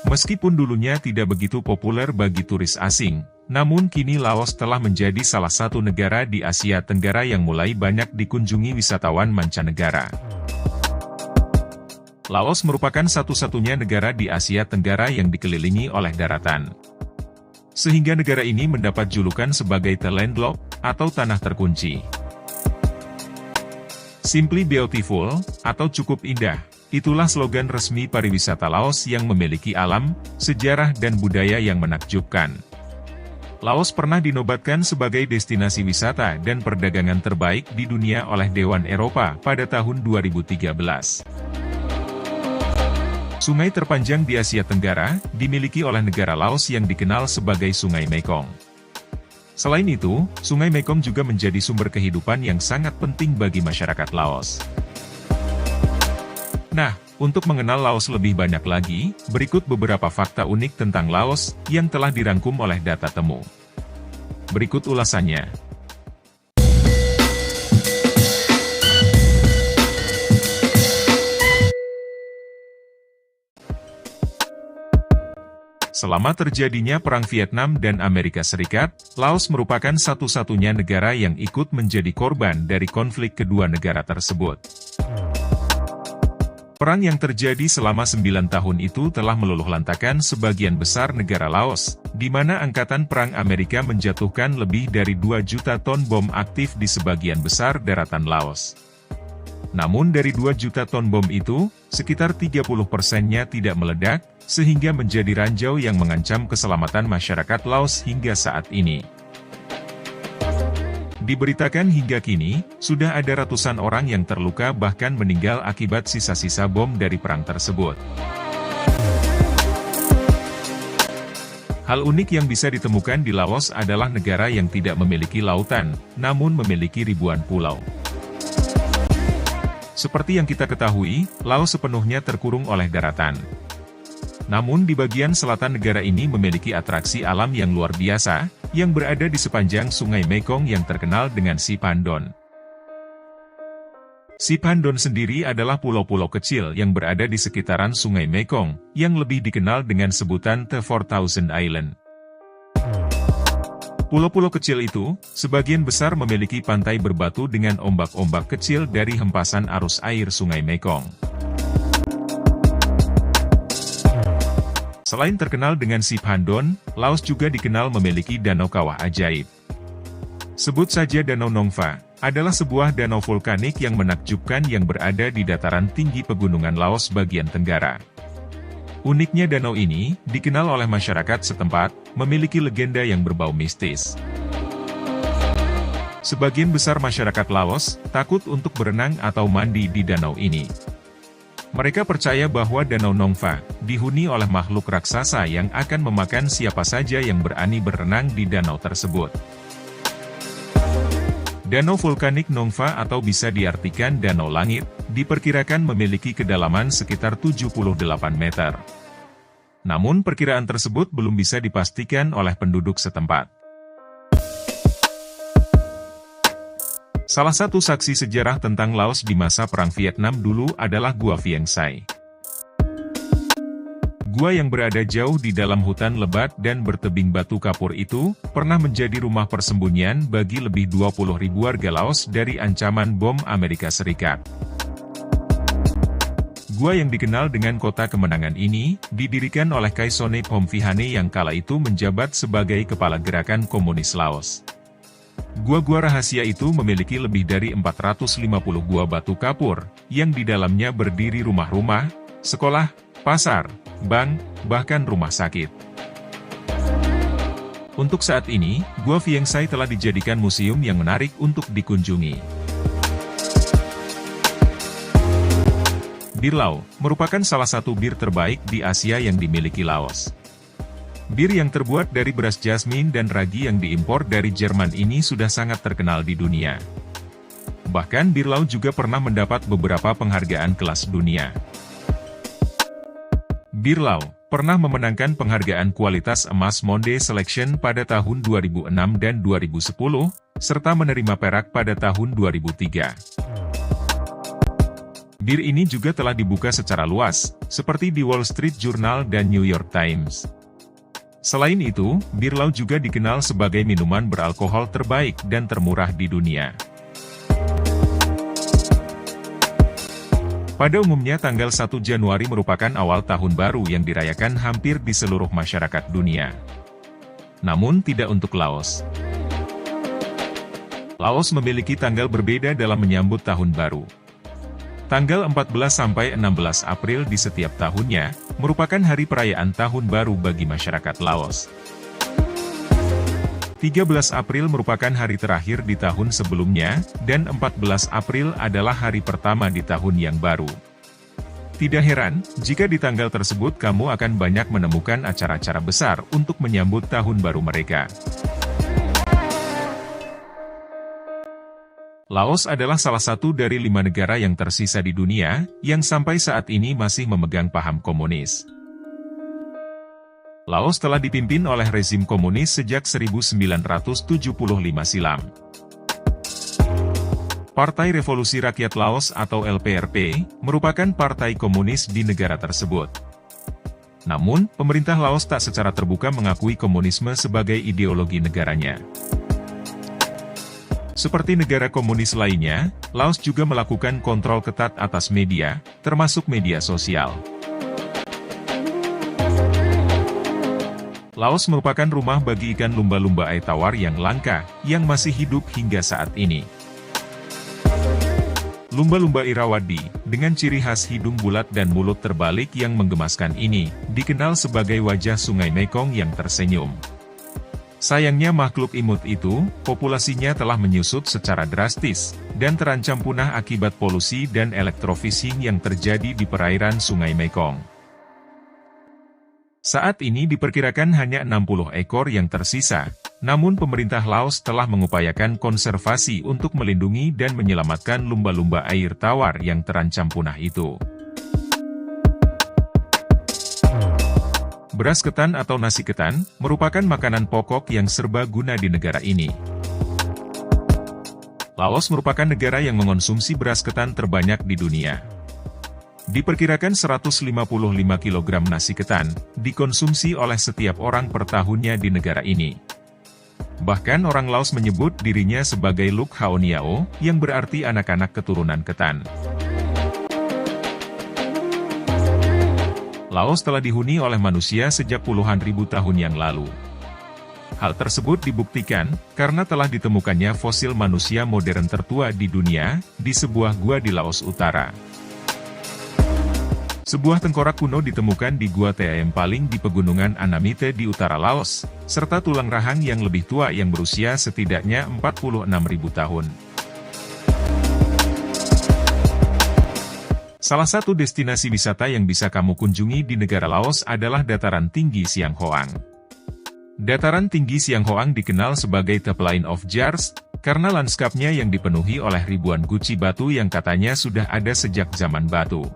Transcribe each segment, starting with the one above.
Meskipun dulunya tidak begitu populer bagi turis asing, namun kini Laos telah menjadi salah satu negara di Asia Tenggara yang mulai banyak dikunjungi wisatawan mancanegara. Laos merupakan satu-satunya negara di Asia Tenggara yang dikelilingi oleh daratan. Sehingga negara ini mendapat julukan sebagai The Landlocked, atau tanah terkunci. Simply Beautiful, atau cukup indah. Itulah slogan resmi pariwisata Laos yang memiliki alam, sejarah dan budaya yang menakjubkan. Laos pernah dinobatkan sebagai destinasi wisata dan perdagangan terbaik di dunia oleh Dewan Eropa pada tahun 2013. Sungai terpanjang di Asia Tenggara, dimiliki oleh negara Laos yang dikenal sebagai Sungai Mekong. Selain itu, Sungai Mekong juga menjadi sumber kehidupan yang sangat penting bagi masyarakat Laos. Nah, untuk mengenal Laos lebih banyak lagi, berikut beberapa fakta unik tentang Laos yang telah dirangkum oleh Data Temu. Berikut ulasannya. Selama terjadinya Perang Vietnam dan Amerika Serikat, Laos merupakan satu-satunya negara yang ikut menjadi korban dari konflik kedua negara tersebut. Perang yang terjadi selama 9 tahun itu telah meluluhlantakan sebagian besar negara Laos, di mana Angkatan Perang Amerika menjatuhkan lebih dari 2 juta ton bom aktif di sebagian besar daratan Laos. Namun dari 2 juta ton bom itu, sekitar 30%-nya tidak meledak, sehingga menjadi ranjau yang mengancam keselamatan masyarakat Laos hingga saat ini. Diberitakan hingga kini, sudah ada ratusan orang yang terluka bahkan meninggal akibat sisa-sisa bom dari perang tersebut. Hal unik yang bisa ditemukan di Laos adalah negara yang tidak memiliki lautan, namun memiliki ribuan pulau. Seperti yang kita ketahui, Laos sepenuhnya terkurung oleh daratan. Namun di bagian selatan negara ini memiliki atraksi alam yang luar biasa, yang berada di sepanjang Sungai Mekong yang terkenal dengan Siphandon. Siphandon sendiri adalah pulau-pulau kecil yang berada di sekitaran Sungai Mekong, yang lebih dikenal dengan sebutan The 4,000 Island. Pulau-pulau kecil itu, sebagian besar memiliki pantai berbatu dengan ombak-ombak kecil dari hempasan arus air Sungai Mekong. Selain terkenal dengan Siphandon, Laos juga dikenal memiliki danau kawah ajaib. Sebut saja Danau Nong Pha, adalah sebuah danau vulkanik yang menakjubkan yang berada di dataran tinggi pegunungan Laos bagian tenggara. Uniknya danau ini, dikenal oleh masyarakat setempat, memiliki legenda yang berbau mistis. Sebagian besar masyarakat Laos, takut untuk berenang atau mandi di danau ini. Mereka percaya bahwa Danau Nong Pha dihuni oleh makhluk raksasa yang akan memakan siapa saja yang berani berenang di danau tersebut. Danau vulkanik Nong Pha atau bisa diartikan Danau Langit, diperkirakan memiliki kedalaman sekitar 78 meter. Namun perkiraan tersebut belum bisa dipastikan oleh penduduk setempat. Salah satu saksi sejarah tentang Laos di masa Perang Vietnam dulu adalah Gua Vieng Sai. Gua yang berada jauh di dalam hutan lebat dan bertebing batu kapur itu, pernah menjadi rumah persembunyian bagi lebih 20.000 warga Laos dari ancaman bom Amerika Serikat. Gua yang dikenal dengan Kota Kemenangan ini, didirikan oleh Kaisone Phomvihane yang kala itu menjabat sebagai kepala gerakan komunis Laos. Gua-gua rahasia itu memiliki lebih dari 450 gua batu kapur, yang di dalamnya berdiri rumah-rumah, sekolah, pasar, bank, bahkan rumah sakit. Untuk saat ini, Gua Vieng Sai telah dijadikan museum yang menarik untuk dikunjungi. Bir Lao, merupakan salah satu bir terbaik di Asia yang dimiliki Laos. Bir yang terbuat dari beras jasmin dan ragi yang diimpor dari Jerman ini sudah sangat terkenal di dunia. Bahkan Bir Lao juga pernah mendapat beberapa penghargaan kelas dunia. Bir Lao pernah memenangkan penghargaan kualitas emas Monde Selection pada tahun 2006 dan 2010, serta menerima perak pada tahun 2003. Bir ini juga telah dibuka secara luas, seperti di Wall Street Journal dan New York Times. Selain itu, bir Laos juga dikenal sebagai minuman beralkohol terbaik dan termurah di dunia. Pada umumnya tanggal 1 Januari merupakan awal tahun baru yang dirayakan hampir di seluruh masyarakat dunia. Namun tidak untuk Laos. Laos memiliki tanggal berbeda dalam menyambut tahun baru. Tanggal 14-16 April di setiap tahunnya, merupakan hari perayaan tahun baru bagi masyarakat Laos. 13 April merupakan hari terakhir di tahun sebelumnya, dan 14 April adalah hari pertama di tahun yang baru. Tidak heran, jika di tanggal tersebut kamu akan banyak menemukan acara-acara besar untuk menyambut tahun baru mereka. Laos adalah salah satu dari 5 negara yang tersisa di dunia, yang sampai saat ini masih memegang paham komunis. Laos telah dipimpin oleh rezim komunis sejak 1975 silam. Partai Revolusi Rakyat Laos atau LPRP, merupakan partai komunis di negara tersebut. Namun, pemerintah Laos tak secara terbuka mengakui komunisme sebagai ideologi negaranya. Seperti negara komunis lainnya, Laos juga melakukan kontrol ketat atas media, termasuk media sosial. Laos merupakan rumah bagi ikan lumba-lumba air tawar yang langka, yang masih hidup hingga saat ini. Lumba-lumba Irrawaddy, dengan ciri khas hidung bulat dan mulut terbalik yang menggemaskan ini, dikenal sebagai wajah Sungai Mekong yang tersenyum. Sayangnya makhluk imut itu, populasinya telah menyusut secara drastis, dan terancam punah akibat polusi dan elektrofishing yang terjadi di perairan Sungai Mekong. Saat ini diperkirakan hanya 60 ekor yang tersisa, namun pemerintah Laos telah mengupayakan konservasi untuk melindungi dan menyelamatkan lumba-lumba air tawar yang terancam punah itu. Beras ketan atau nasi ketan, merupakan makanan pokok yang serbaguna di negara ini. Laos merupakan negara yang mengonsumsi beras ketan terbanyak di dunia. Diperkirakan 155 kg nasi ketan, dikonsumsi oleh setiap orang per tahunnya di negara ini. Bahkan orang Laos menyebut dirinya sebagai Luk Haoniao, yang berarti anak-anak keturunan ketan. Laos telah dihuni oleh manusia sejak puluhan ribu tahun yang lalu. Hal tersebut dibuktikan, karena telah ditemukannya fosil manusia modern tertua di dunia, di sebuah gua di Laos Utara. Sebuah tengkorak kuno ditemukan di Gua Paling di pegunungan Anamite di utara Laos, serta tulang rahang yang lebih tua yang berusia setidaknya 46.000 tahun. Salah satu destinasi wisata yang bisa kamu kunjungi di negara Laos adalah Dataran Tinggi Siang Hoang. Dataran Tinggi Siang Hoang dikenal sebagai The Plain of Jars, karena lanskapnya yang dipenuhi oleh ribuan guci batu yang katanya sudah ada sejak zaman batu.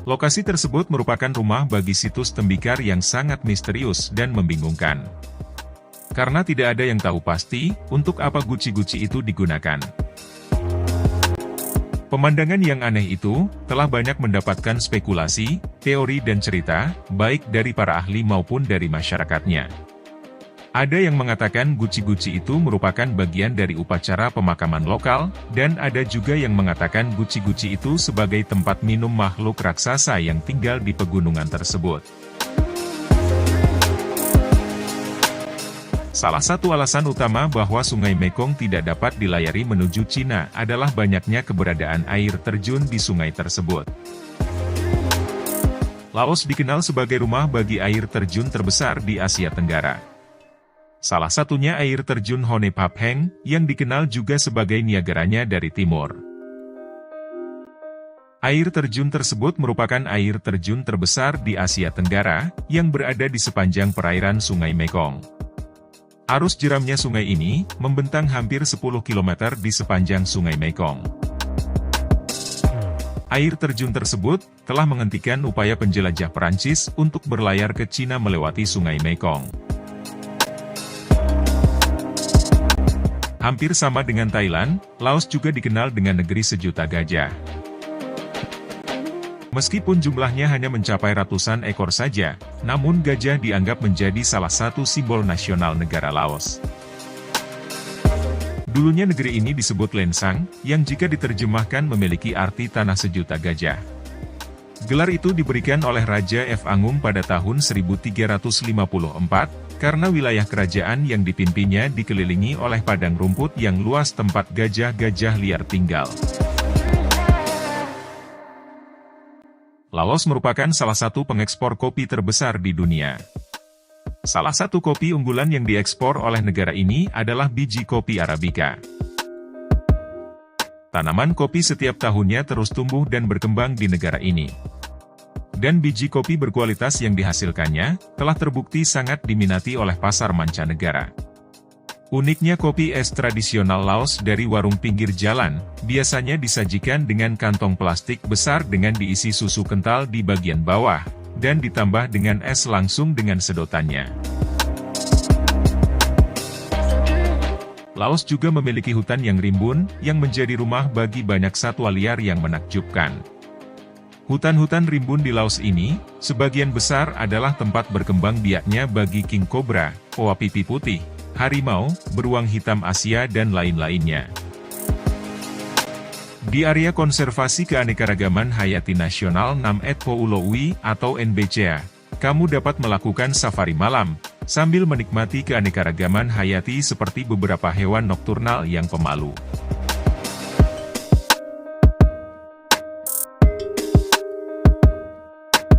Lokasi tersebut merupakan rumah bagi situs tembikar yang sangat misterius dan membingungkan. Karena tidak ada yang tahu pasti, untuk apa guci-guci itu digunakan. Pemandangan yang aneh itu, telah banyak mendapatkan spekulasi, teori dan cerita, baik dari para ahli maupun dari masyarakatnya. Ada yang mengatakan guci-guci itu merupakan bagian dari upacara pemakaman lokal, dan ada juga yang mengatakan guci-guci itu sebagai tempat minum makhluk raksasa yang tinggal di pegunungan tersebut. Salah satu alasan utama bahwa Sungai Mekong tidak dapat dilayari menuju Cina adalah banyaknya keberadaan air terjun di sungai tersebut. Laos dikenal sebagai rumah bagi air terjun terbesar di Asia Tenggara. Salah satunya air terjun Hone Phap Heng, yang dikenal juga sebagai Niagaranya dari timur. Air terjun tersebut merupakan air terjun terbesar di Asia Tenggara, yang berada di sepanjang perairan Sungai Mekong. Arus jeramnya sungai ini, membentang hampir 10 km di sepanjang Sungai Mekong. Air terjun tersebut, telah menghentikan upaya penjelajah Perancis untuk berlayar ke Cina melewati Sungai Mekong. Hampir sama dengan Thailand, Laos juga dikenal dengan negeri sejuta gajah. Meskipun jumlahnya hanya mencapai ratusan ekor saja, namun gajah dianggap menjadi salah satu simbol nasional negara Laos. Dulunya negeri ini disebut Lensang, yang jika diterjemahkan memiliki arti tanah sejuta gajah. Gelar itu diberikan oleh Raja F. Angum pada tahun 1354, karena wilayah kerajaan yang dipimpinnya dikelilingi oleh padang rumput yang luas tempat gajah-gajah liar tinggal. Laos merupakan salah satu pengekspor kopi terbesar di dunia. Salah satu kopi unggulan yang diekspor oleh negara ini adalah biji kopi Arabica. Tanaman kopi setiap tahunnya terus tumbuh dan berkembang di negara ini. Dan biji kopi berkualitas yang dihasilkannya, telah terbukti sangat diminati oleh pasar mancanegara. Uniknya kopi es tradisional Laos dari warung pinggir jalan, biasanya disajikan dengan kantong plastik besar dengan diisi susu kental di bagian bawah, dan ditambah dengan es langsung dengan sedotannya. Laos juga memiliki hutan yang rimbun, yang menjadi rumah bagi banyak satwa liar yang menakjubkan. Hutan-hutan rimbun di Laos ini, sebagian besar adalah tempat berkembang biaknya bagi king cobra, oa pipi putih, harimau, beruang hitam Asia dan lain-lainnya. Di area konservasi keanekaragaman hayati nasional Nam-et Pouloui atau NBCA, kamu dapat melakukan safari malam, sambil menikmati keanekaragaman hayati seperti beberapa hewan nokturnal yang pemalu.